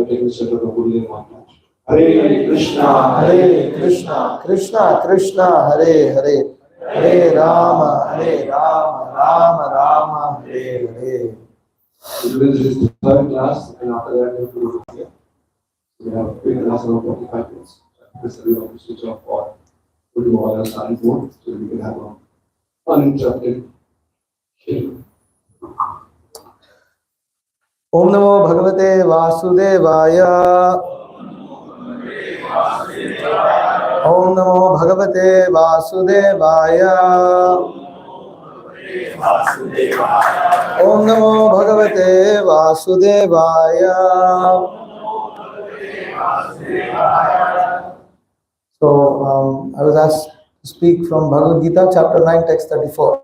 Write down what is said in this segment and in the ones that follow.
by taking the shelter of holy and one touch. Hare Krishna, Krishna Krishna, Hare Hare, Hare Rama, Rama Rama, Hare Hare. This is the third class, and after that we have to go to here. We have a quick class of 45 minutes. This is the switch off or to do all our starting mode, so we can have an uninterrupted hearing. Om Namo Bhagavate Vasudevaya. Om Namo Bhagavate Vasudevaya. Om Namo Bhagavate Vasudevaya. So I was asked to speak from Bhagavad Gita, chapter 9, text 34.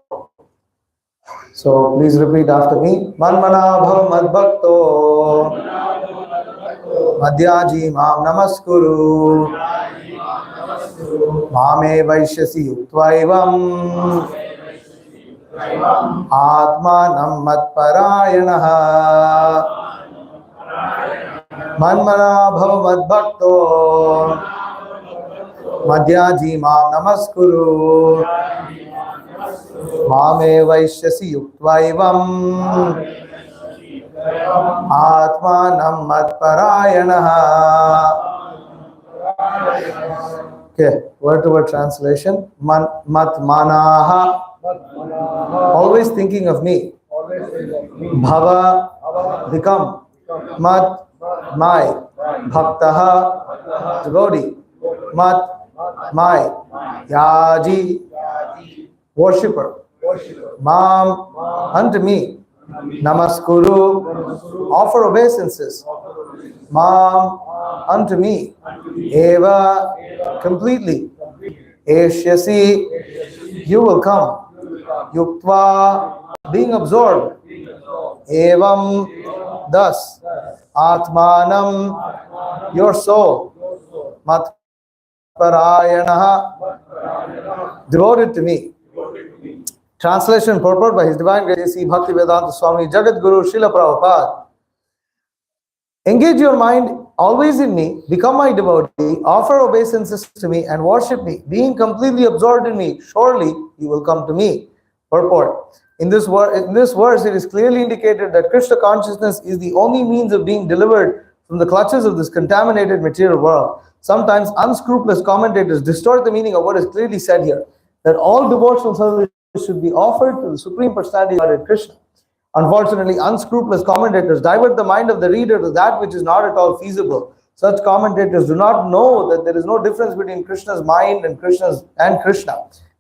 So please repeat after me. Manmana bhav madbhakto madhyaji mam namaskuru mame vaishyasi yuktva atmanam matparayanaha. Manmana bhav madbhakto madhyaji mam namaskuru mame vaishyasi yuktva atmanam matparayanaha. Okay, word to word translation. Matmanaha, always thinking of me. Bhava, become. Mat, my. Bhaktaha, devotee. Mat, my. Yaji, worshipper. Mam, unto me. Namaskuru, offer obeisances. Mam, unto me. Eva, completely. Eshyasi, you will come. Yuktva, being absorbed. Evam, thus. Atmanam, your soul. Matparayanaha, devoted to me. Translation purport by His Divine Grace C. Bhaktivedanta Swami Jagat Guru Srila Prabhupada. Engage your mind always in me, become my devotee, offer obeisances to me and worship me, being completely absorbed in me. Surely you will come to me. Purport. In this verse, it is clearly indicated that Krishna consciousness is the only means of being delivered from the clutches of this contaminated material world. Sometimes unscrupulous commentators distort the meaning of what is clearly said here, that all devotional service should be offered to the Supreme Personality of Godhead Krishna. Unfortunately, unscrupulous commentators divert the mind of the reader to that which is not at all feasible. Such commentators do not know that there is no difference between Krishna's mind and Krishna.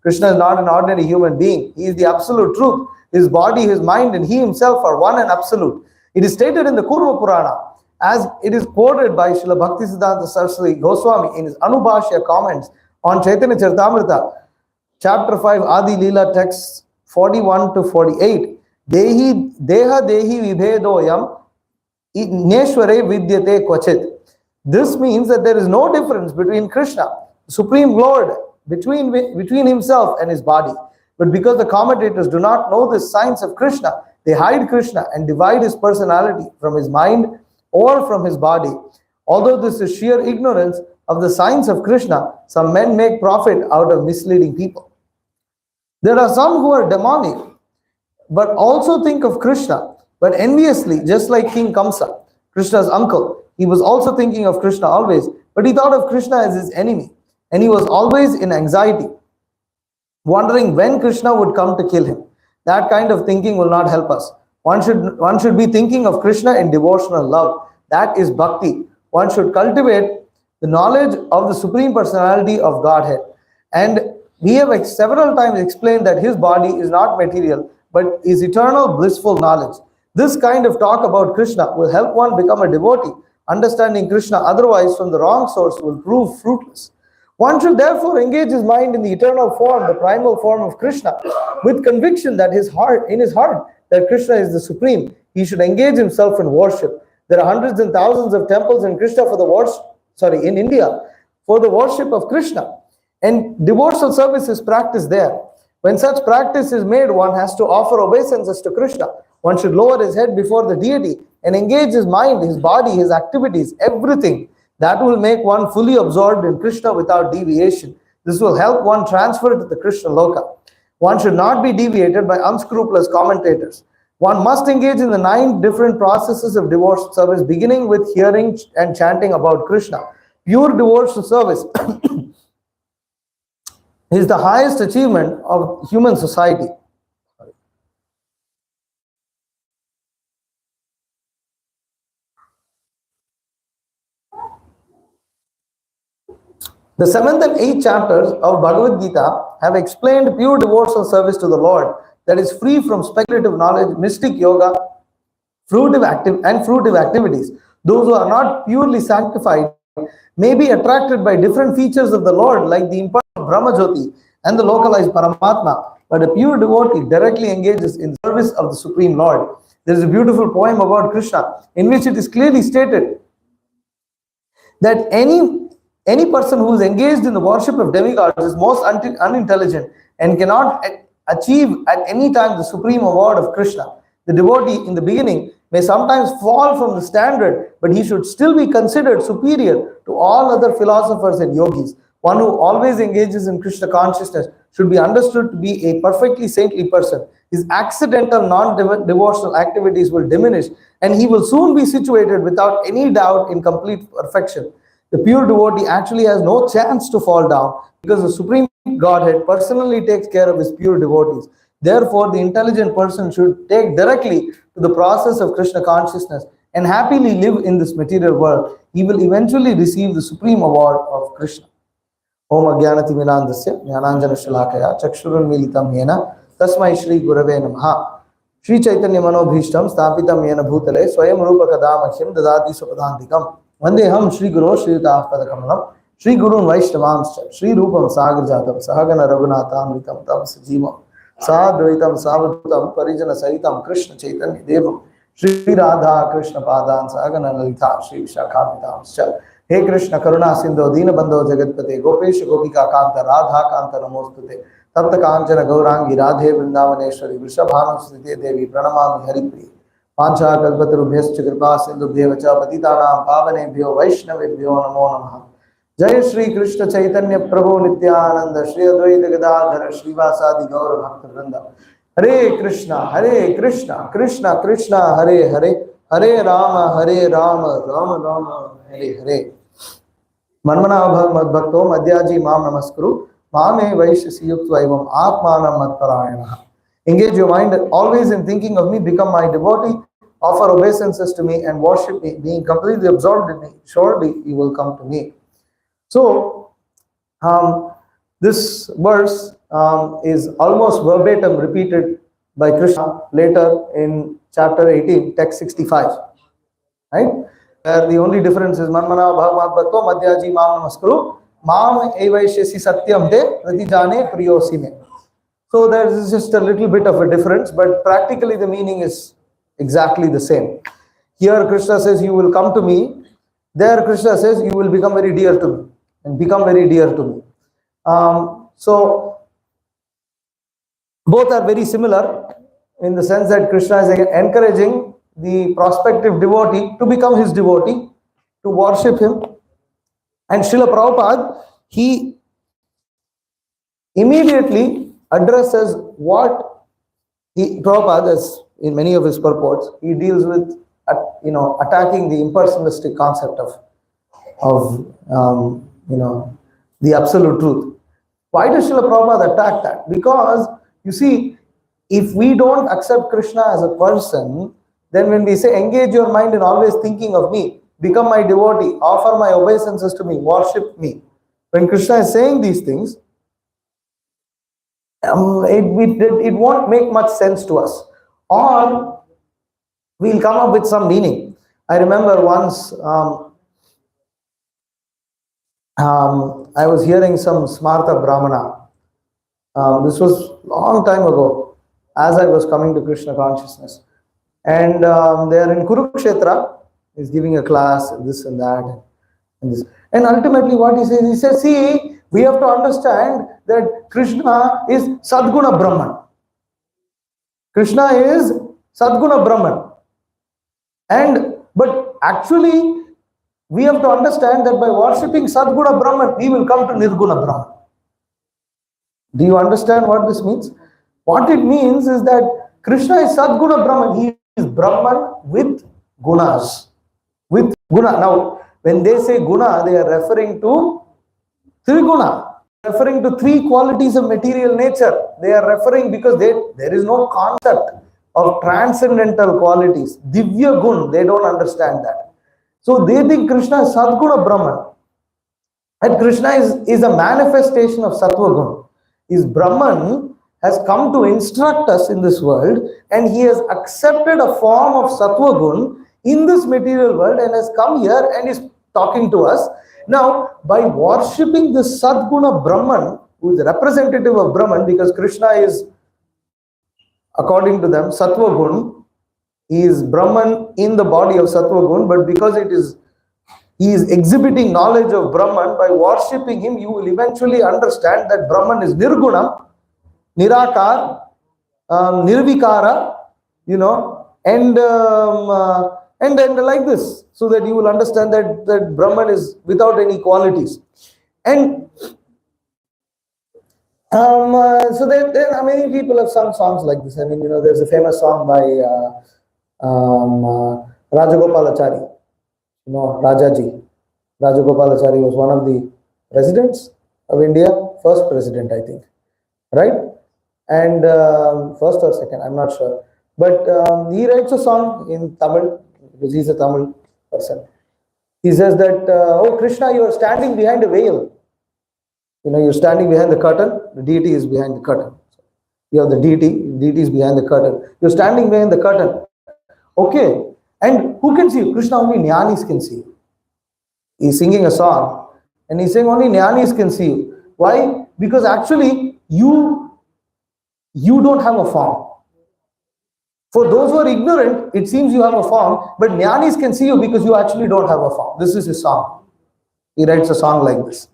Krishna is not an ordinary human being. He is the absolute truth. His body, his mind, and he himself are one and absolute. It is stated in the Kurva Purana, as it is quoted by Srila Bhaktisiddhanta Saraswati Goswami in his Anubhashya comments on Chaitanya Charitamrita, chapter 5, Adi Leela, texts 41 to 48. Deha dehi vibhedoyam neshware vidyate kvachit. This means that there is no difference between Krishna, the Supreme Lord, between himself and his body. But because the commentators do not know the science of Krishna, they hide Krishna and divide his personality from his mind or from his body. Although this is sheer ignorance of the science of Krishna, some men make profit out of misleading people. There are some who are demonic, but also think of Krishna, but enviously, just like King Kamsa, Krishna's uncle. He was also thinking of Krishna always, but he thought of Krishna as his enemy, and he was always in anxiety, wondering when Krishna would come to kill him. That kind of thinking will not help us. One should be thinking of Krishna in devotional love. That is bhakti. One should cultivate the knowledge of the Supreme Personality of Godhead. And we have several times explained that his body is not material, but is eternal blissful knowledge. This kind of talk about Krishna will help one become a devotee. Understanding Krishna otherwise from the wrong source will prove fruitless. One should therefore engage his mind in the eternal form, the primal form of Krishna, with conviction that in his heart that Krishna is the supreme. He should engage himself in worship. There are hundreds and thousands of temples in in India for the worship of Krishna, and devotional service is practiced there. When such practice is made, one has to offer obeisances to Krishna. One should lower his head before the deity and engage his mind, his body, his activities, everything. That will make one fully absorbed in Krishna without deviation. This will help one transfer to the Krishna Loka. One should not be deviated by unscrupulous commentators. One must engage in the 9 different processes of devotional service, beginning with hearing and chanting about Krishna. Pure devotional service is the highest achievement of human society. The 7th and 8th chapters of Bhagavad Gita have explained pure devotional service to the Lord that is free from speculative knowledge, mystic yoga, fruitive activities. Those who are not purely sanctified may be attracted by different features of the Lord, like the impersonal Brahmajyoti and the localized Paramatma. But a pure devotee directly engages in service of the Supreme Lord. There is a beautiful poem about Krishna in which it is clearly stated that any person who is engaged in the worship of demigods is most unintelligent and cannot achieve at any time the supreme award of Krishna. The devotee in the beginning may sometimes fall from the standard, but he should still be considered superior to all other philosophers and yogis. One who always engages in Krishna consciousness should be understood to be a perfectly saintly person. His accidental non-devotional activities will diminish, and he will soon be situated without any doubt in complete perfection. The pure devotee actually has no chance to fall down because the Supreme Godhead personally takes care of his pure devotees. Therefore, the intelligent person should take directly to the process of Krishna consciousness and happily live in this material world. He will eventually receive the supreme award of Krishna. Om Agyanati Vinandasya Jnananjana Shalakaya Chakshurunmilitam Yena Tasmai Shri Gurave Namaha Shri Chaitanya Manobhishtam Stapitam Yena Bhutale Swayam Rupa Kadamakyam Dadati Supadantikam Vandeham Shri Guru Shri Pada Shri Gurun Vaishnavamscha Shri Rupam Sagar Jatam Sahagana Raghunatham Vitam Tam Sajivam Sadvaitam Savadutam Parijana Sahitam Krishna Chaitanya Devam Shri Radha Krishna Padan Sahagana Lalita Shri Vishakhavitamscha He Krishna Karuna Sindho Dina Bandho Jagatpate Gopesh Gopika Kanta Radha Kanta Namostute Tapta Kanchana Gaurangi Radhe Vrindavaneshwari Vrishabhanu Srite Devi Pranamami Haripriya Pancha Kalpatarubhyascha Kripa Sindhubhyevacha Patitanam Pavanebhyo Vaishnavebhyo Namo Namaha Jai Shri Krishna Chaitanya Prabhu Nityananda Shri Advaita Gadadhara Srivasadi Gaura Bhakta Vrinda Hare Krishna Krishna Krishna Hare Hare Hare Rama Rama Rama Hare Hare Manmana Bhagavad Bhakto Madhyaji Mam Namaskuru Mame Vaishasi Yuktva Evam Atmanam Matparayana. Engage your mind always in thinking of me, become my devotee, offer obeisances to me and worship me, being completely absorbed in me. Surely you will come to me. So, this verse is almost verbatim repeated by Krishna later in chapter 18, text 65. Right? Where the only difference is Manmana Bhagavad Bhakto Madhyaji Mam Namaskuru Mam Evaishyasi Satyam Te Pratijane Priyosi Me. So there is just a little bit of a difference, but practically the meaning is exactly the same. Here Krishna says, you will come to me. There Krishna says, you will become very dear to me and become very dear to me. So both are very similar in the sense that Krishna is encouraging the prospective devotee to become his devotee, to worship him. And Srila Prabhupada, he immediately addresses what Prabhupada, as in many of his purports, he deals with attacking the impersonalistic concept of the absolute truth. Why does Srila Prabhupada attack that? Because you see, if we don't accept Krishna as a person, then when we say engage your mind in always thinking of me, become my devotee, offer my obeisances to me, worship me. When Krishna is saying these things, it won't make much sense to us, or we'll come up with some meaning. I remember once I was hearing some Smarta Brahmana. This was a long time ago, as I was coming to Krishna consciousness, and they are in Kurukshetra. He's giving a class, this and that, and this. And ultimately, what he says, see, we have to understand that Krishna is Sadguna Brahman. Krishna is Sadguna Brahman. But actually, we have to understand that by worshipping Sadguna Brahman, we will come to Nirguna Brahman. Do you understand what this means? What it means is that Krishna is Sadguna Brahman. He is Brahman with gunas. With guna. Now, when they say guna, they are referring to Triguna, referring to three qualities of material nature. They are referring because there is no concept of transcendental qualities. Divya gun, they don't understand that. So they think Krishna is Sadguna Brahman. And Krishna is a manifestation of Sattva gun. His Brahman has come to instruct us in this world, and he has accepted a form of Sattva gun in this material world and has come here and is talking to us. Now, by worshipping this Sadguna Brahman, who is representative of Brahman, because Krishna is, according to them, Sattva gun, he is Brahman in the body of Sattva gun, but because he is exhibiting knowledge of Brahman, by worshipping him, you will eventually understand that Brahman is Nirguna, Nirakar, Nirvikara, and like this, so that you will understand that Brahman is without any qualities. And so there many people have sung songs like this. I mean, there's a famous song by Rajagopalachari. Rajaji. Rajagopalachari was one of the presidents of India, first president, I think, right? And first or second, I'm not sure. But he writes a song in Tamil, because he's a Tamil person. He says that, oh Krishna, you are standing behind a veil. You're standing behind the curtain, the deity is behind the curtain. You have the deity is behind the curtain. You're standing behind the curtain. Okay, and who can see you? Krishna, only Jnanis can see you. He's singing a song, and he's saying only Jnanis can see you. Why? Because actually, you don't have a form. For those who are ignorant, it seems you have a form, but Jnanis can see you because you actually don't have a form. This is his song. He writes a song like this.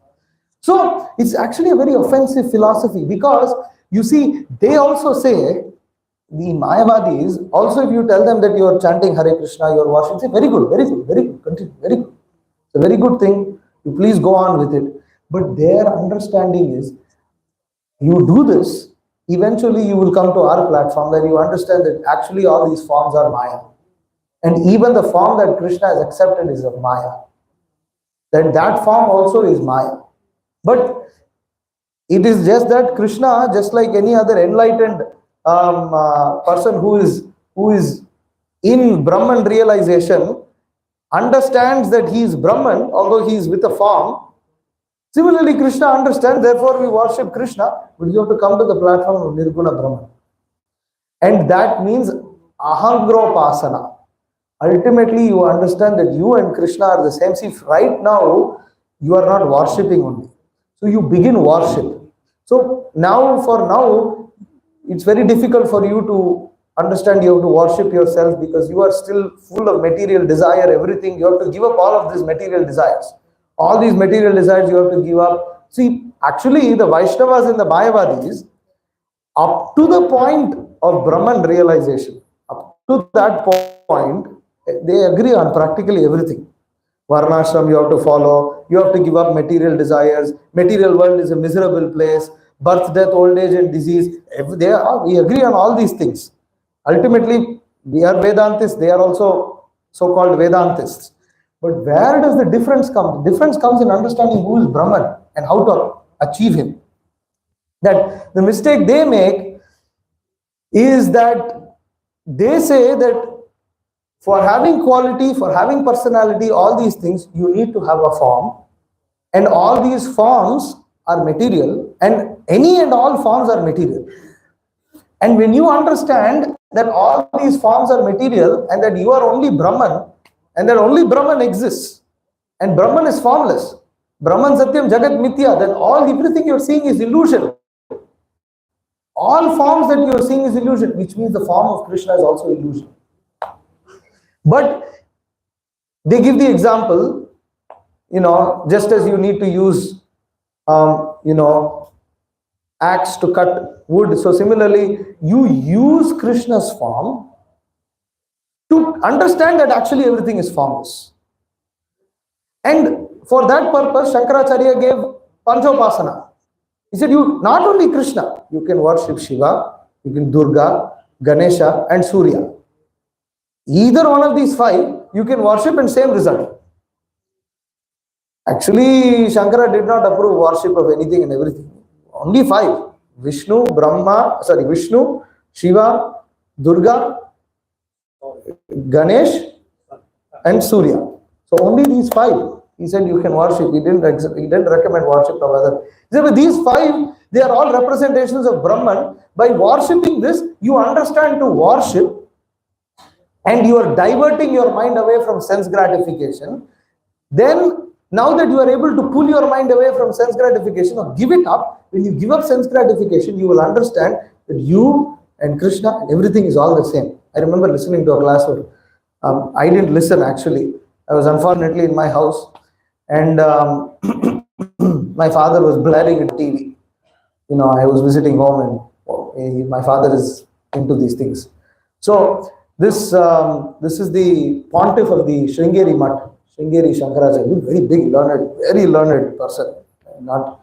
So, it's actually a very offensive philosophy, because, you see, they also say, the Mayavadis, also if you tell them that you are chanting Hare Krishna, you are worshiping, say, very good, continue, very good. It's a very good thing. You please go on with it. But their understanding is, you do this, eventually you will come to our platform where you understand that actually all these forms are Maya. And even the form that Krishna has accepted is of Maya. That form also is Maya. But it is just that Krishna, just like any other enlightened person who is in Brahman realization, understands that he is Brahman, although he is with a form. Similarly, Krishna understands, therefore we worship Krishna, but you have to come to the platform of Nirguna Brahman. And that means Ahangropasana. Ultimately, you understand that you and Krishna are the same. See, right now, you are not worshipping only. So you begin worship. So now, it's very difficult for you to understand. You have to worship yourself because you are still full of material desire, everything. You have to give up all of these material desires. All these material desires you have to give up. See, actually, the Vaishnavas and the Mayavadis, up to the point of Brahman realization, up to that point, they agree on practically everything. Varnashram you have to follow, you have to give up material desires, material world is a miserable place, birth, death, old age and disease, we agree on all these things. Ultimately, we are Vedantists, they are also so-called Vedantists. But where does the difference come? The difference comes in understanding who is Brahman and how to achieve him. That the mistake they make is that they say that for having quality, for having personality, all these things, you need to have a form. And all these forms are material, and any and all forms are material. And when you understand that all these forms are material and that you are only Brahman, and that only Brahman exists, and Brahman is formless, Brahman Satyam Jagat Mithya, then everything you're seeing is illusion. All forms that you're seeing is illusion, which means the form of Krishna is also illusion. But they give the example, just as you need to use, axe to cut wood. So similarly, you use Krishna's form to understand that actually everything is formless. And for that purpose, Shankaracharya gave Panchopasana. He said, you not only Krishna, you can worship Shiva, you can Durga, Ganesha, and Surya. Either one of these five, you can worship and same result. Actually, Shankara did not approve worship of anything and everything. Only five. Vishnu, Shiva, Durga, Ganesh, and Surya. So only these five. He said you can worship. He didn't recommend worship of other. He said, but these five, they are all representations of Brahman. By worshipping this, you understand to worship, and you are diverting your mind away from sense gratification. Then, now that you are able to pull your mind away from sense gratification or give it up, when you give up sense gratification, you will understand that you and Krishna and everything is all the same. I remember listening to a class where I didn't listen actually. I was unfortunately in my house, and my father was blaring at TV. I was visiting home, and my father is into these things. So this is the pontiff of the Sringeri Mutt, Sringeri Shankaracharya, very big, very learned person. Not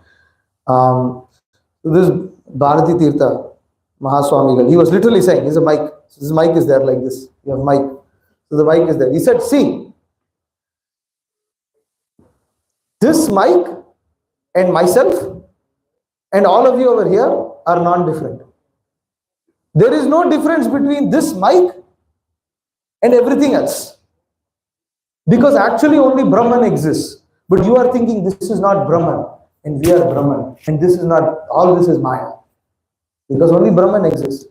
this Bharati Tirtha Mahaswami, he was literally saying, "There's a mic. This mic is there like this. You have mic. So the mic is there." He said, "See, this mic and myself and all of you over here are non-different. There is no difference between this mic and everything else. Because actually only Brahman exists. But you are thinking this is not Brahman and we are Brahman and this is not, all this is Maya. Because only Brahman exists."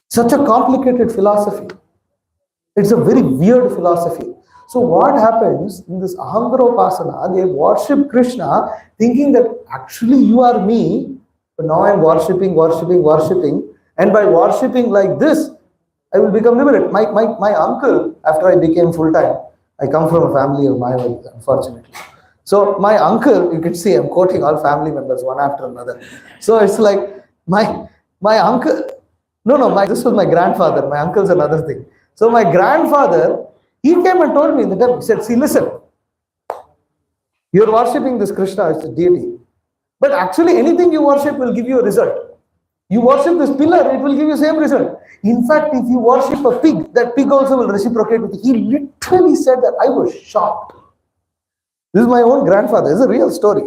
Such a complicated philosophy. It's a very weird philosophy. So what happens in this Ahangaropasana, they worship Krishna thinking that actually you are me, but now I'm worshipping. And by worshipping like this, I will become liberated. My uncle, after I became full-time, I come from a family of Mayavadis, unfortunately. So my uncle, you can see I'm quoting all family members one after another. So it's like my uncle, this was my grandfather. My uncle's another thing. So my grandfather, he came and told me in the temple, he said, "See, listen, you're worshipping this Krishna, it's a deity. But actually anything you worship will give you a result. You worship this pillar, it will give you the same result. In fact, if you worship a pig, that pig also will reciprocate with you." He literally said that. I was shocked. This is my own grandfather. It's a real story.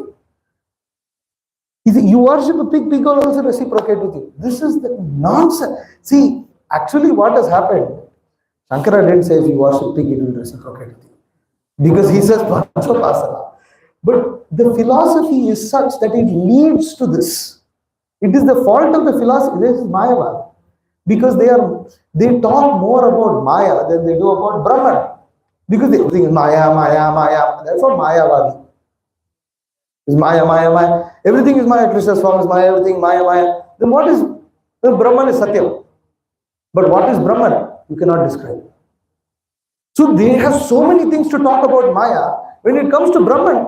He said, "You worship a pig, pig will also reciprocate with you." This is the nonsense. See, actually what has happened, Shankara didn't say if you worship pig, it will reciprocate with you. Because he says Panchopasana. But the philosophy is such that it leads to this. It is the fault of the philosophy. This is Mayavad. Because they talk more about Maya than they do about Brahman. Because they think Maya. Therefore Mayavadi. Is Maya. Everything is Maya. Krishna's form is Maya. Everything Maya. Then what is the Brahman is Satyam. But what is Brahman? You cannot describe. So they have so many things to talk about Maya. When it comes to Brahman,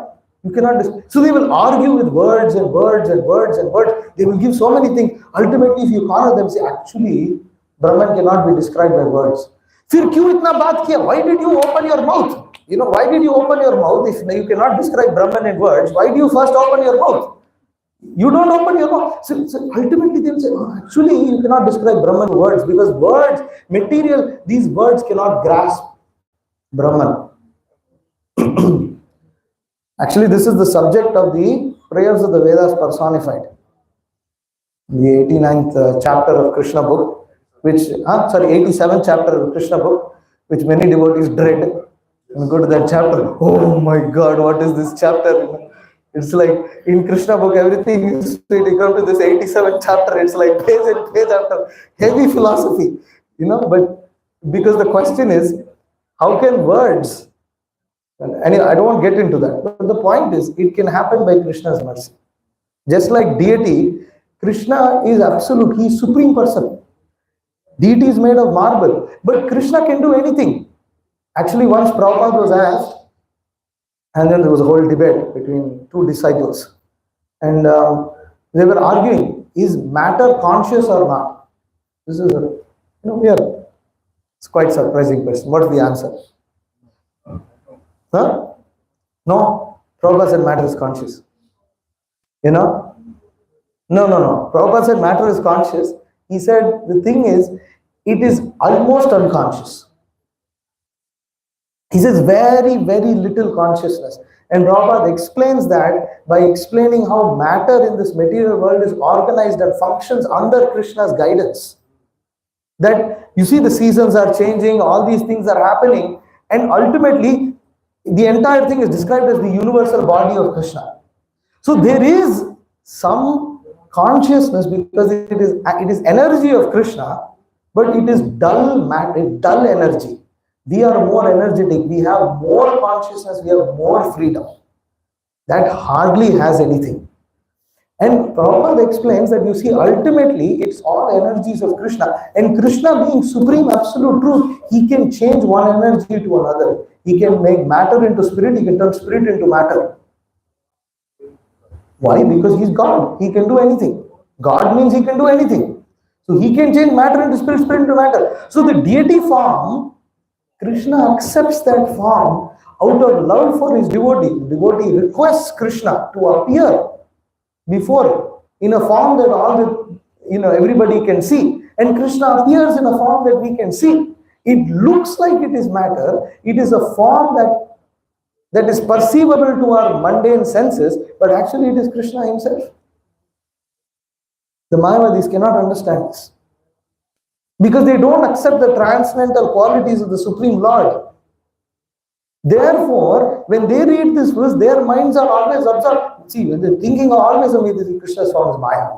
you cannot describe. So they will argue with words and words. They will give so many things. Ultimately, if you corner them, say, actually, Brahman cannot be described by words. Fir kyun itna baat kiya? Why did you open your mouth? Why did you open your mouth if you cannot describe Brahman in words? Why do you first open your mouth? You don't open your mouth. So ultimately, they will say, actually, you cannot describe Brahman in words because words, material, these words cannot grasp Brahman. Actually, this is the subject of the prayers of the Vedas personified. The 89th chapter of Krishna book, 87th chapter of Krishna book, which many devotees dread. And go to that chapter. Oh my God, what is this chapter? It's like in Krishna book, everything is sweet. You come to this 87th chapter, it's like page and page after heavy philosophy. But because the question is, how can words, and I don't want to get into that, but the point is, it can happen by Krishna's mercy. Just like deity, Krishna is absolute, he is supreme person. Deity is made of marble, but Krishna can do anything. Actually, once Prabhupada was asked, and then there was a whole debate between two disciples, and they were arguing, is matter conscious or not? This is we are It's quite surprising question. What's the answer? Huh? No. Prabhupada said matter is conscious. You know? No. Prabhupada said matter is conscious. He said the thing is, it is almost unconscious. He says very, very little consciousness. And Prabhupada explains that by explaining how matter in this material world is organized and functions under Krishna's guidance. That you see the seasons are changing, all these things are happening, and ultimately the entire thing is described as the universal body of Krishna. So there is some consciousness because it is energy of Krishna, but it is dull matter, dull energy. We are more energetic, we have more consciousness, we have more freedom. That hardly has anything. And Prabhupada explains that you see, ultimately, it's all energies of Krishna. And Krishna being supreme absolute truth, he can change one energy to another. He can make matter into spirit, he can turn spirit into matter. Why? Because he's God. He can do anything. God means he can do anything. So he can change matter into spirit, spirit into matter. So the deity form, Krishna accepts that form out of love for his devotee. The devotee requests Krishna to appear before in a form that all the everybody can see, and Krishna appears in a form that we can see. It looks like it is matter. It is a form that is perceivable to our mundane senses, but actually it is Krishna himself. The Mayavadis cannot understand this because they don't accept the transcendental qualities of the Supreme Lord. Therefore, when they read this verse, their minds are always absorbed. See, when they're thinking always of this Krishna's form is Maya.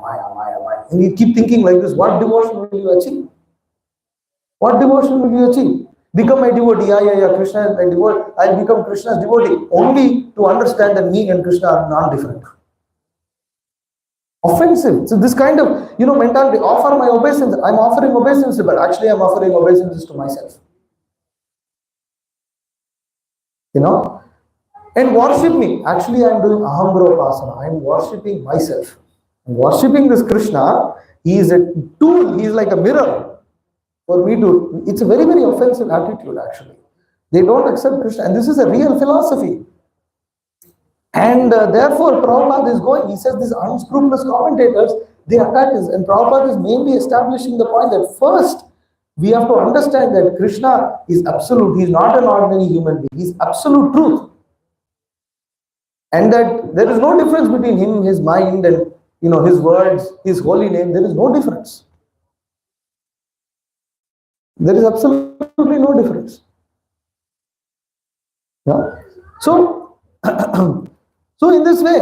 And you keep thinking like this, what devotion will you achieve? What devotion will you achieve? Become a devotee. Yeah, Krishna is my devotee. I'll become Krishna's devotee. Only to understand that me and Krishna are non-different. Offensive. So this kind of, mentality, offer my obeisance. I'm offering obeisance, but actually I'm offering obeisances to myself. And worship me. Actually, I'm doing ahambrapasana. I'm worshipping myself. I'm worshipping this Krishna. He is a tool. He is like a mirror for me to. It's a very, very offensive attitude, actually. They don't accept Krishna. And this is a real philosophy. And therefore, Prabhupada is going. He says these unscrupulous commentators, they attack us. And Prabhupada is mainly establishing the point that first, we have to understand that Krishna is absolute. He is not an ordinary human being. He is absolute truth. And that there is no difference between him, his mind, and his words, his holy name. There is no difference. There is absolutely no difference. Yeah? So, so in this way,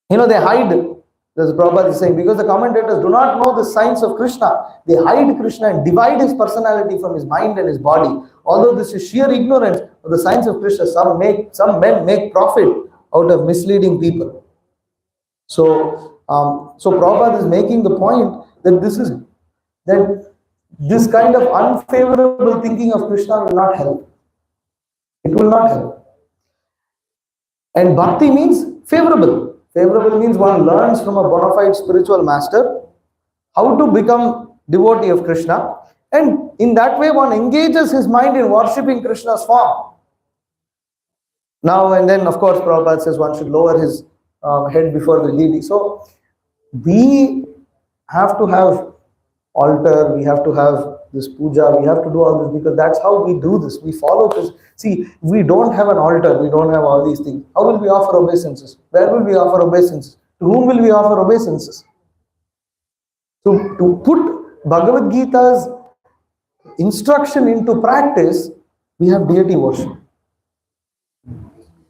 they hide. As Prabhupada is saying, because the commentators do not know the signs of Krishna, they hide Krishna and divide his personality from his mind and his body. Although this is sheer ignorance of the signs of Krishna, some men make profit out of misleading people. So Prabhupada is making the point that this kind of unfavorable thinking of Krishna will not help. It will not help. And bhakti means favorable. Favorable means one learns from a bona fide spiritual master how to become devotee of Krishna, and in that way one engages his mind in worshipping Krishna's form. Now and then, of course, Prabhupada says one should lower his head before the deity. So we have to have altar, we have to have this puja, we have to do all this because that's how we do this. We follow this. See, if we don't have an altar, we don't have all these things. How will we offer obeisances? Where will we offer obeisances? To whom will we offer obeisances? So to put Bhagavad Gita's instruction into practice, we have deity worship.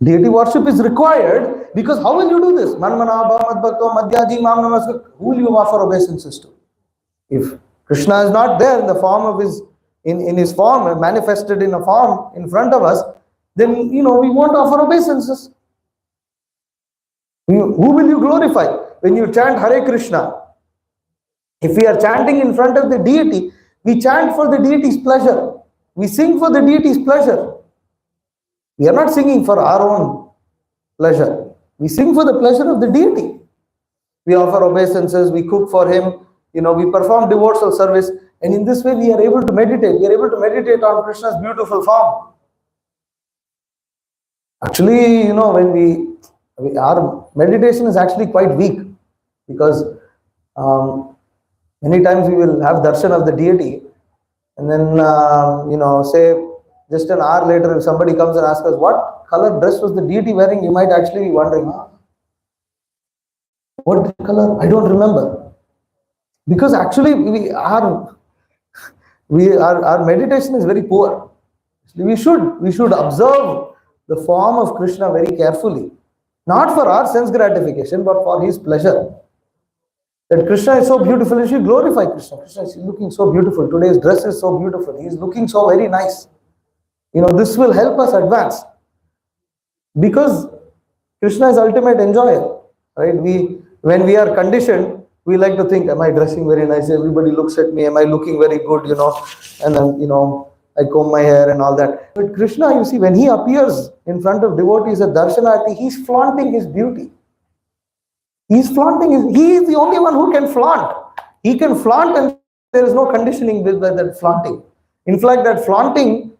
Deity worship is required because how will you do this? Manmanabha, Madbhakto, Madhyaji, Mam Namaskar. Who will you offer obeisances to? If Krishna is not there in the form of in his form, manifested in a form in front of us, then we won't offer obeisances. Who will you glorify? When you chant Hare Krishna, if we are chanting in front of the deity, we chant for the deity's pleasure. We sing for the deity's pleasure. We are not singing for our own pleasure. We sing for the pleasure of the deity. We offer obeisances, we cook for him, we perform devotional service, And in this way, we are able to meditate. We are able to meditate on Krishna's beautiful form. Actually, when our meditation is actually quite weak, because many times we will have darshan of the deity, and then say just an hour later, if somebody comes and asks us what color dress was the deity wearing, you might actually be wondering, what color? I don't remember. Because actually our meditation is very poor. We should observe the form of Krishna very carefully, not for our sense gratification, but for his pleasure. That Krishna is so beautiful, you should glorify Krishna. Krishna is looking so beautiful. Today's dress is so beautiful. He is looking so very nice. This will help us advance. Because Krishna is ultimate enjoyer. Right? When we are conditioned, we like to think, am I dressing very nice? Everybody looks at me. Am I looking very good? And then, I comb my hair and all that. But Krishna, you see, when he appears in front of devotees at Darshanarti, he's flaunting his beauty. He is the only one who can flaunt. He can flaunt and there is no conditioning with that flaunting. In fact, that flaunting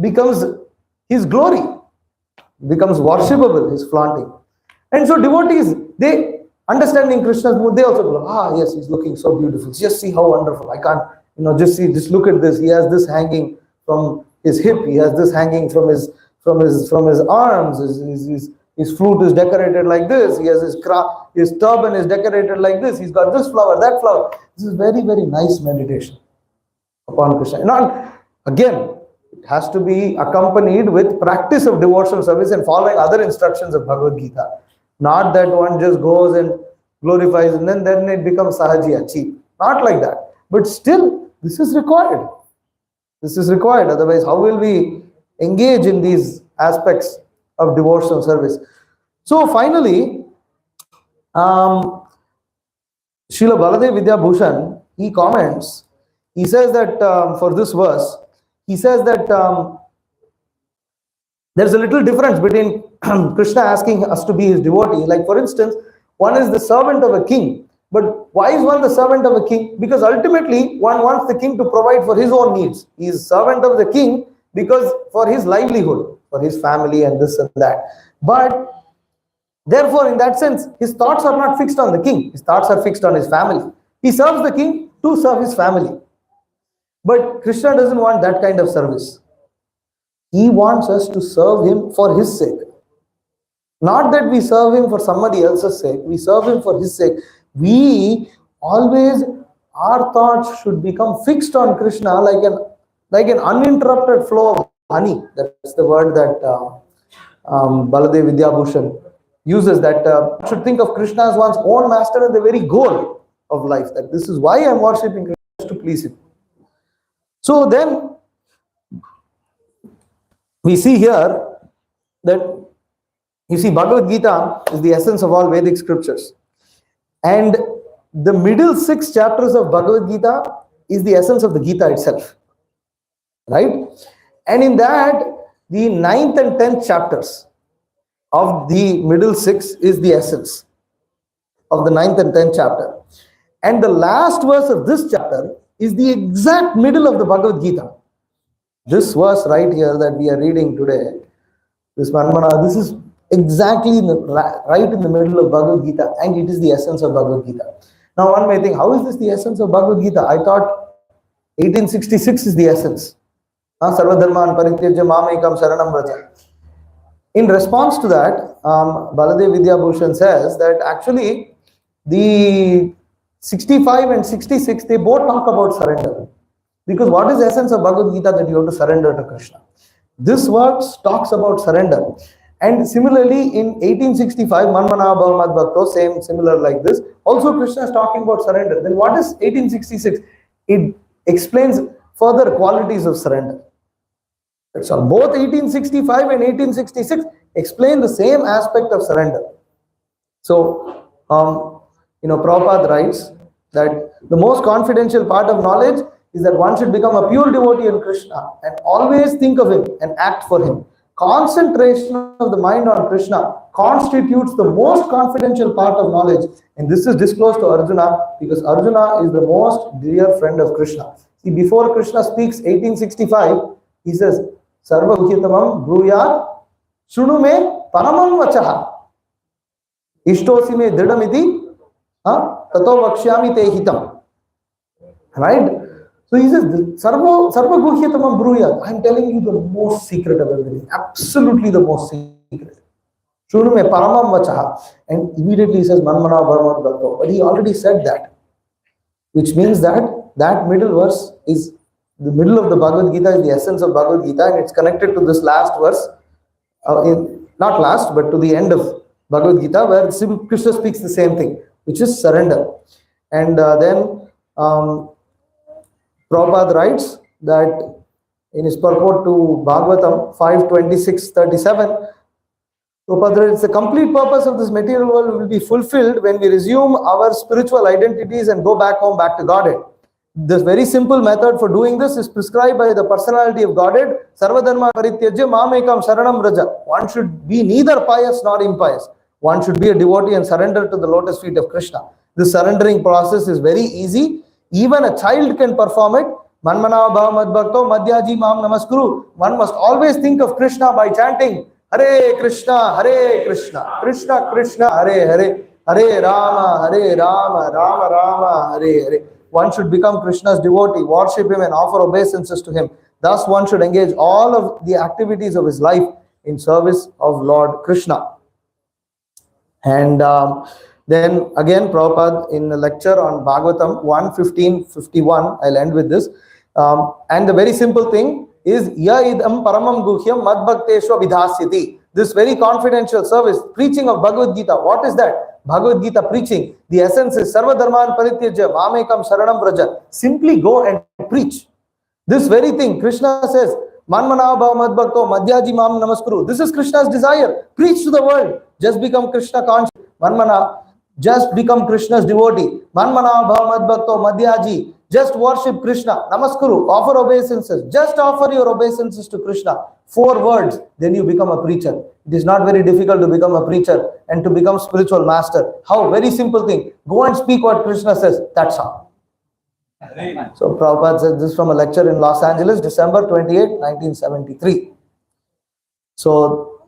becomes his glory, becomes worshipable, his flaunting. And so devotees, they understanding Krishna's mood, they also go, yes, he's looking so beautiful. Just see how wonderful. I can't, just look at this. He has this hanging from his hip. He has this hanging from his arms. His flute is decorated like this. He has his turban is decorated like this. He's got this flower, that flower. This is very, very nice meditation upon Krishna. Now, again, it has to be accompanied with practice of devotional service and following other instructions of Bhagavad Gita. Not that one just goes and glorifies and then it becomes sahajiya, cheap. Not like that. But still, this is required. This is required. Otherwise, how will we engage in these aspects of devotional service? So finally, Srila Baladev Vidyabhushan, he comments, he says that for this verse, he says that there's a little difference between Krishna asking us to be his devotee. Like for instance, one is the servant of a king. But why is one the servant of a king? Because ultimately, one wants the king to provide for his own needs. He is servant of the king because for his livelihood, for his family and this and that. But therefore, in that sense, his thoughts are not fixed on the king. His thoughts are fixed on his family. He serves the king to serve his family. But Krishna doesn't want that kind of service. He wants us to serve him for his sake. Not that we serve him for somebody else's sake. We serve him for his sake. We always, our thoughts should become fixed on Krishna like an uninterrupted flow of honey. That's the word that Baladev Vidyabhushan uses, that should think of Krishna as one's own master and the very goal of life. That this is why I'm worshipping Krishna, to please him. So then we see here that, you see, Bhagavad Gita is the essence of all Vedic scriptures. And the middle 6 chapters of Bhagavad Gita is the essence of the Gita itself. Right? And in that, the 9th and 10th chapters of the middle 6 is the essence of the 9th and 10th chapter. And the last verse of this chapter is the exact middle of the Bhagavad Gita. This verse right here that we are reading today, this Manmana, this is exactly right in the middle of Bhagavad Gita, and it is the essence of Bhagavad Gita. Now one may think, how is this the essence of Bhagavad Gita? I thought 1866 is the essence. Sarvadharman parityajya mamekam saranam vraja. In response to that, Baladev Vidyabhushan says that actually the 65 and 66, they both talk about surrender. Because what is the essence of Bhagavad Gita? That you have to surrender to Krishna. This verse talks about surrender. And similarly, in 1865, Manmana Bhavamad Bhakto, similar like this, also Krishna is talking about surrender. Then what is 1866? It explains further qualities of surrender. That's all. Both 1865 and 1866 explain the same aspect of surrender. So, Prabhupada writes that the most confidential part of knowledge is that one should become a pure devotee in Krishna and always think of him and act for him. Concentration of the mind on Krishna constitutes the most confidential part of knowledge, and this is disclosed to Arjuna because Arjuna is the most dear friend of Krishna. See, before Krishna speaks 1865, he says, Sarva Guhyatamam Bruyat Shunu me Paramam Vachaha Ishtosi me Dridamiti Tato Vakshyami Te Hitam. Right? So he says, Sarva Guhyatamam Bruyat. I'm telling you the most secret of everything. Absolutely the most secret. Shunu me Paramam Vachaha. And immediately he says, Manmana Bharmat Bhakto. But he already said that. Which means that middle verse is the middle of the Bhagavad Gita, is the essence of Bhagavad Gita, and it's connected to this last verse, not last, but to the end of Bhagavad Gita, where Krishna speaks the same thing, which is surrender. And then Prabhupada writes that in his purport to Bhagavatam 5:26-37, Prabhupada, it's the complete purpose of this material world will be fulfilled when we resume our spiritual identities and go back home, back to Godhead. This very simple method for doing this is prescribed by the personality of Godhead. Sarvadharma parityajya mamekam sharanam raja. One should be neither pious nor impious. One should be a devotee and surrender to the lotus feet of Krishna. This surrendering process is very easy. Even a child can perform it. Manmana bhava madbhakto madhyaji mam namaskuru. One must always think of Krishna by chanting Hare Krishna, Krishna Krishna, Hare Hare, Hare Rama, Rama Rama, Hare Hare. One should become Krishna's devotee, worship him and offer obeisances to him. Thus one should engage all of the activities of his life in service of Lord Krishna. And then again, Prabhupada in a lecture on Bhagavatam 1:15-51, I'll end with this. And the very simple thing is ya idam paramam guhyam madbhakteshva vidhasyati. This very confidential service, preaching of Bhagavad Gita. What is that? Bhagavad Gita preaching. The essence is sarva dharman parityajya mamekam sharanam vraja. Simply go and preach. This very thing, Krishna says, Manmana bhava madbhakto madhyaji mam namaskuru. This is Krishna's desire. Preach to the world. Just become Krishna conscious. Manmana, just become Krishna's devotee. Manmana bhava madbhakto madhyaji. Just worship Krishna. Namaskuru. Offer obeisances. Just offer your obeisances to Krishna. 4 words. Then you become a preacher. It is not very difficult to become a preacher and to become spiritual master. How? Very simple thing. Go and speak what Krishna says. That's all. So Prabhupada said this from a lecture in Los Angeles, December 28, 1973. So,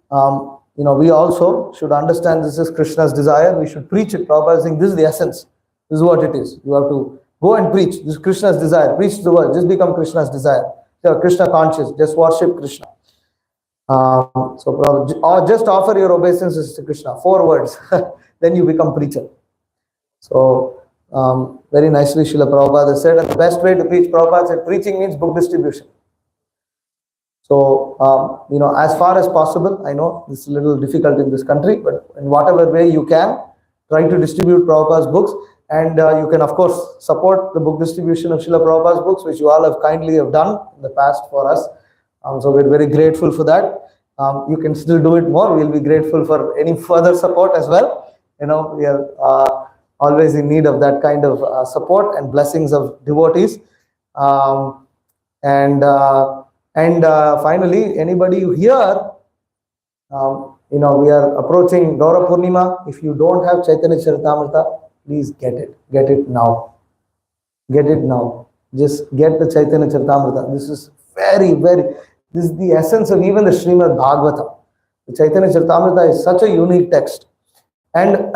we also should understand this is Krishna's desire. We should preach it. Prabhupada is saying this is the essence. This is what it is. You have to go and preach. This is Krishna's desire. Preach to the world. Just become Krishna's desire. So Krishna conscious. Just worship Krishna. Or just offer your obeisances to Krishna. 4 words. Then you become preacher. So, very nicely Srila Prabhupada said, and the best way to preach, Prabhupada said, preaching means book distribution. So, as far as possible, I know this is a little difficult in this country, but in whatever way you can, try to distribute Prabhupada's books. And you can, of course, support the book distribution of Srila Prabhupada's books, which you all have kindly have done in the past for us. So we're very grateful for that. You can still do it more. We'll be grateful for any further support as well. We are always in need of that kind of support and blessings of devotees. And finally, anybody here, we are approaching Gaura Purnima. If you don't have Chaitanya Charitamrita, please get it. Get it now. Get it now. Just get the Chaitanya Charitamrita. This is this is the essence of even the Srimad Bhagavatam. The Chaitanya Charitamrita is such a unique text. And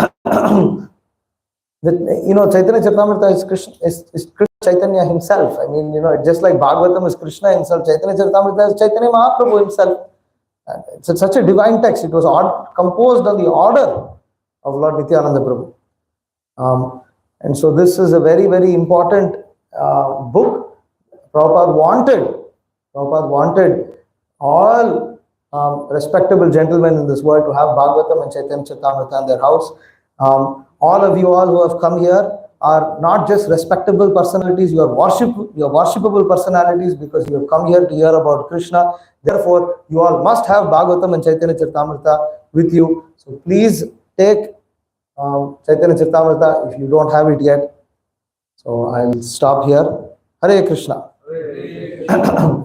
Chaitanya Charitamrita is Krishna Chaitanya himself. I mean, just like Bhagavatam is Krishna himself, Chaitanya Charitamrita is Chaitanya Mahaprabhu himself. It's such a divine text. It was composed on the order of Lord Nityananda Prabhu. And so this is a very, very important book. Prabhupada wanted all respectable gentlemen in this world to have Bhagavatam and Chaitanya Charitamrita in their house. All of you all who have come here are not just respectable personalities, you are worshipable personalities because you have come here to hear about Krishna. Therefore, you all must have Bhagavatam and Chaitanya Charitamrita with you. So please take Chaitanya Charitamrita if you don't have it yet. So I'll stop here. Hare Krishna.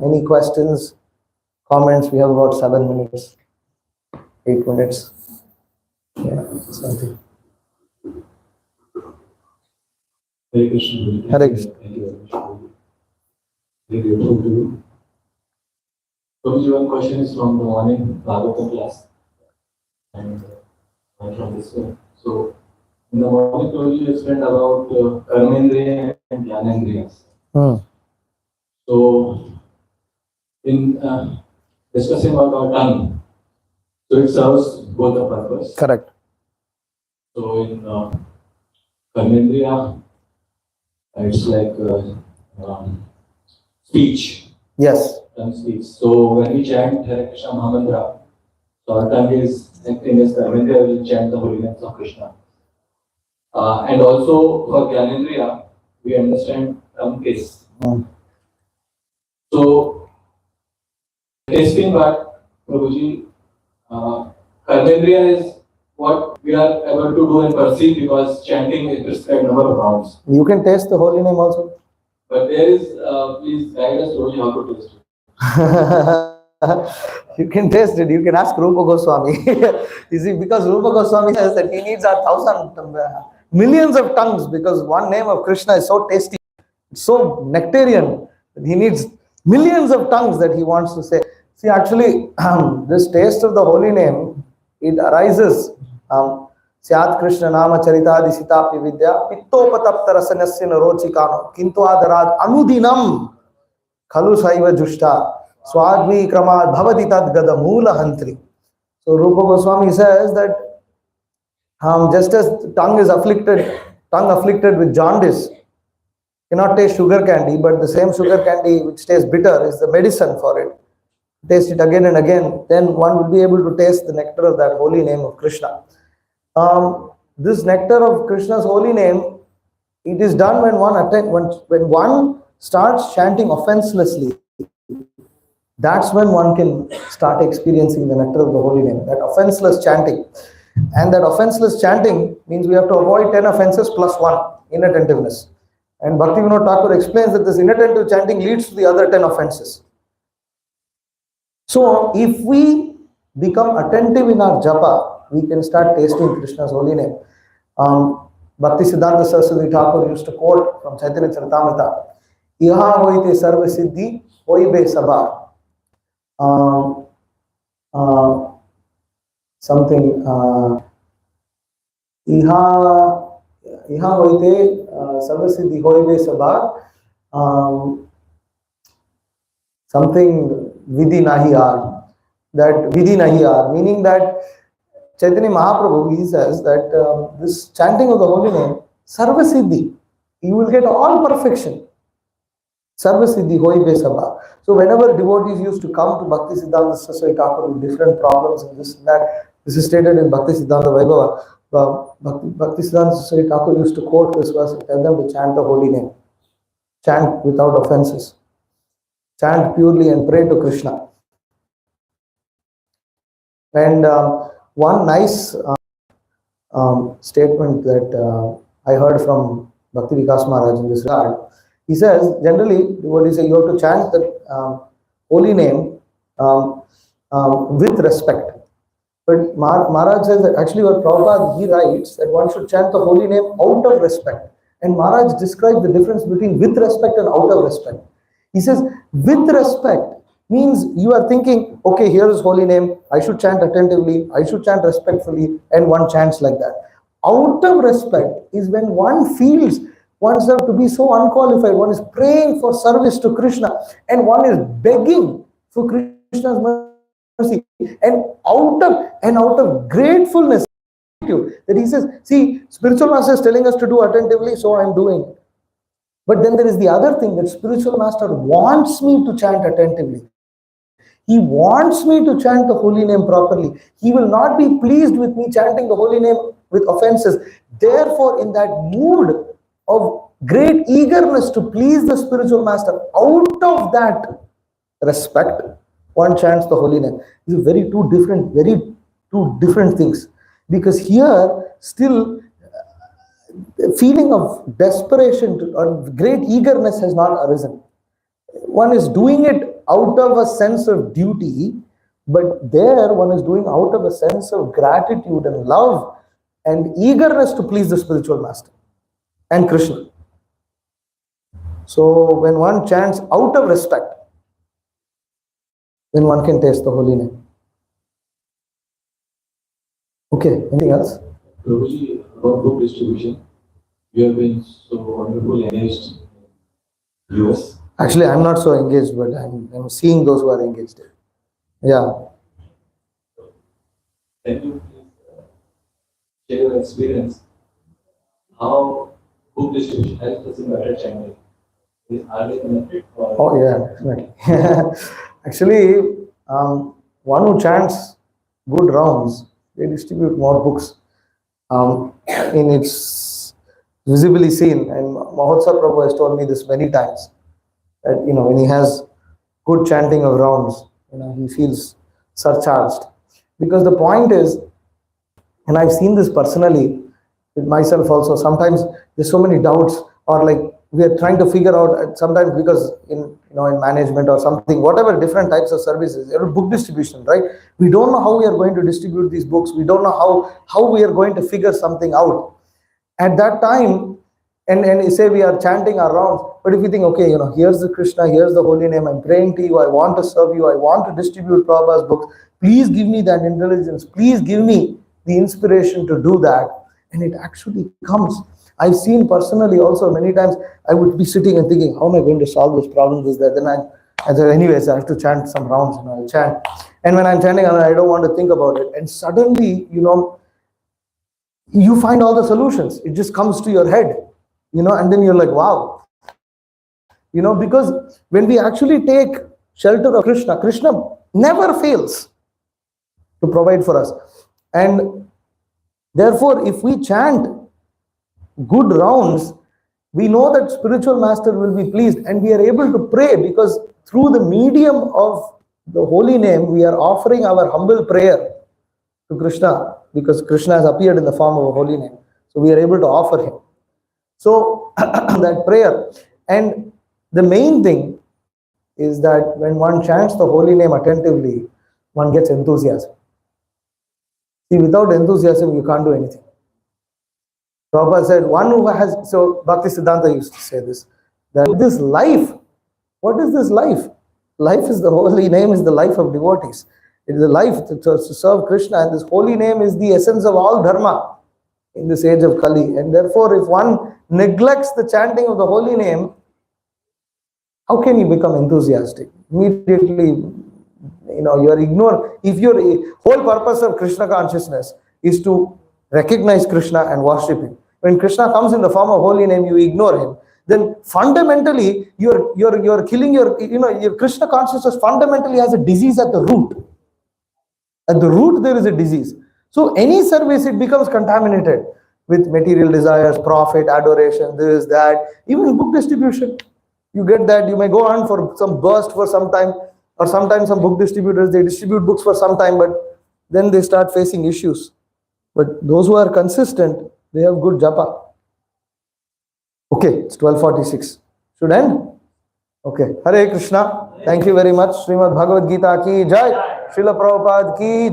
Any questions, comments? We have about 7 minutes, 8 minutes. Yeah, something. Hare Krishna. Very grateful to you. Prabhuji, one question is from the morning Bhagavad class and one from this one. So, in the morning, Prabhuji explained about Karmendriya and Jnanendriyas. So, in discussing about our tongue, so it serves both the purpose. Correct. So, in Karmendriya, it's like speech. Yes. Tongue speech. So when we chant Hare Krishna Mahamantra, so our tongue is acting as Karmendriya, we will chant the holy names of Krishna. And also for Jnanendriya, we understand tongue taste. So tasting part, Prabhuji, Karmendriya is what we are able to do and perceive because chanting is prescribed number of rounds. You can taste the holy name also. But there is, please guide us, Prabhuji, how to taste it. You can taste it. You can ask Rupa Goswami. You see, because Rupa Goswami says that he needs millions of tongues because one name of Krishna is so tasty, so nectarian that he needs millions of tongues that he wants to say. See, actually, this taste of the holy name, it arises. Syat Krishna Nama Charitadi Sitapi Vidya Pittopatapta Rasanasya Narochikano Kintu Adarad Anudinam Khalu Saiva Jushta Swadvi Kramad Bhavati Tad Gada Moola Hantri. So Rupa Goswami says that just as tongue afflicted with jaundice cannot taste sugar candy, but the same sugar candy which tastes bitter is the medicine for it. Taste it again and again, then one will be able to taste the nectar of that holy name of Krishna. This nectar of Krishna's holy name, it is done when one starts chanting offenselessly. That's when one can start experiencing the nectar of the holy name, that offenseless chanting. And that offenseless chanting means we have to avoid 10 offenses plus 1, inattentiveness. And Bhaktivinoda Thakur explains that this inattentive chanting leads to the other 10 offenses. So if we become attentive in our japa, we can start tasting Krishna's holy name. Bhakti Siddhanta Saraswati Thakur used to quote from Chaitanya Charitamrita, Iha hoite sarva siddhi hoibe sabha. Something Iha hoite sarva siddhi hoibe sabha. Something vidhi nahi aar. That vidhi nahi aar, meaning that Chaitanya Mahaprabhu, he says that this chanting of the holy name, sarva siddhi, you will get all perfection. Sarva siddhi hoibe sabha. So whenever devotees used to come to Bhakti Siddhanta Saraswati Thakur with different problems and this and that, this is stated in Bhakti Siddhanta Vaibhava. Bhakti Siddhanta Saraswati Thakur used to quote this verse and tell them to chant the holy name. Chant without offenses. Chant purely and pray to Krishna. And one nice statement that I heard from Bhakti Vikas Maharaj in this regard, he says, generally, devotees say you have to chant the holy name with respect. But Maharaj says that actually what Prabhupada, he writes that one should chant the holy name out of respect. And Maharaj describes the difference between with respect and out of respect. He says, with respect means you are thinking, okay, here is holy name, I should chant attentively, I should chant respectfully, and one chants like that. Out of respect is when one feels oneself to be so unqualified, one is praying for service to Krishna, and one is begging for Krishna's mercy, and out of gratefulness, that he says, see, spiritual master is telling us to do attentively, so I am doing it. But then there is the other thing, that spiritual master wants me to chant attentively. He wants me to chant the holy name properly. He will not be pleased with me chanting the holy name with offenses. Therefore, in that mood of great eagerness to please the spiritual master, out of that respect, one chants the holy name. These are very two different things. Because here, still, the feeling of desperation or great eagerness has not arisen. One is doing it out of a sense of duty, but there one is doing out of a sense of gratitude and love and eagerness to please the spiritual master and Krishna. So when one chants out of respect, then one can taste the holy name. Okay, anything else? Prabhuji, about book distribution, you have been so wonderful engaged in US. Actually, I'm not so engaged, but I'm seeing those who are engaged. Yeah. Can you please share your experience? How book distribution helps us in better channeling? Are they connected? Oh, yeah, definitely. Actually, one who chants good rounds, they distribute more books. In its visibly seen, and Mahotsav Prabhu has told me this many times, that when he has good chanting of rounds, he feels surcharged. Because the point is, and I've seen this personally with myself also, sometimes there's so many doubts, or like we are trying to figure out, sometimes because in management or something, whatever different types of services, book distribution, right? We don't know how we are going to distribute these books. We don't know how we are going to figure something out at that time. And you say we are chanting our rounds, but if you think, okay, here's the Krishna, here's the holy name, I'm praying to you, I want to serve you, I want to distribute Prabhupada's books, please give me that intelligence, please give me the inspiration to do that. And it actually comes. I've seen personally also many times, I would be sitting and thinking, how am I going to solve this problem, this, that? Then I said, anyways, I have to chant some rounds, I'll chant. And when I'm chanting, I don't want to think about it. And suddenly, you find all the solutions. It just comes to your head, and then you're like, wow. Because when we actually take shelter of Krishna, Krishna never fails to provide for us. And therefore, if we chant good rounds, we know that spiritual master will be pleased, and we are able to pray, because through the medium of the holy name, we are offering our humble prayer to Krishna, because Krishna has appeared in the form of a holy name. So we are able to offer him. So that prayer. And the main thing is that when one chants the holy name attentively, one gets enthusiasm. See, without enthusiasm, you can't do anything. Prabhupada said, one who has, so Bhakti Siddhanta used to say this, that this life, what is this life? Life is the holy name, is the life of devotees. It is the life to serve Krishna, and this holy name is the essence of all dharma in this age of Kali. And therefore, if one neglects the chanting of the holy name, how can you become enthusiastic? Immediately, you're ignored. If your whole purpose of Krishna consciousness is to recognize Krishna and worship him, when Krishna comes in the form of holy name, you ignore him. Then fundamentally, you're killing your Krishna consciousness. Fundamentally has a disease at the root. At the root, there is a disease. So any service, it becomes contaminated with material desires, profit, adoration, this, that. Even book distribution, you get that. You may go on for some burst for some time, or sometimes some book distributors, they distribute books for some time, but then they start facing issues. But those who are consistent, they have good japa. Okay, it's 12:46. Should end? Okay. Hare Krishna. Thank you very much. Srimad Bhagavad Gita ki jai. Srila Prabhupada ki jai.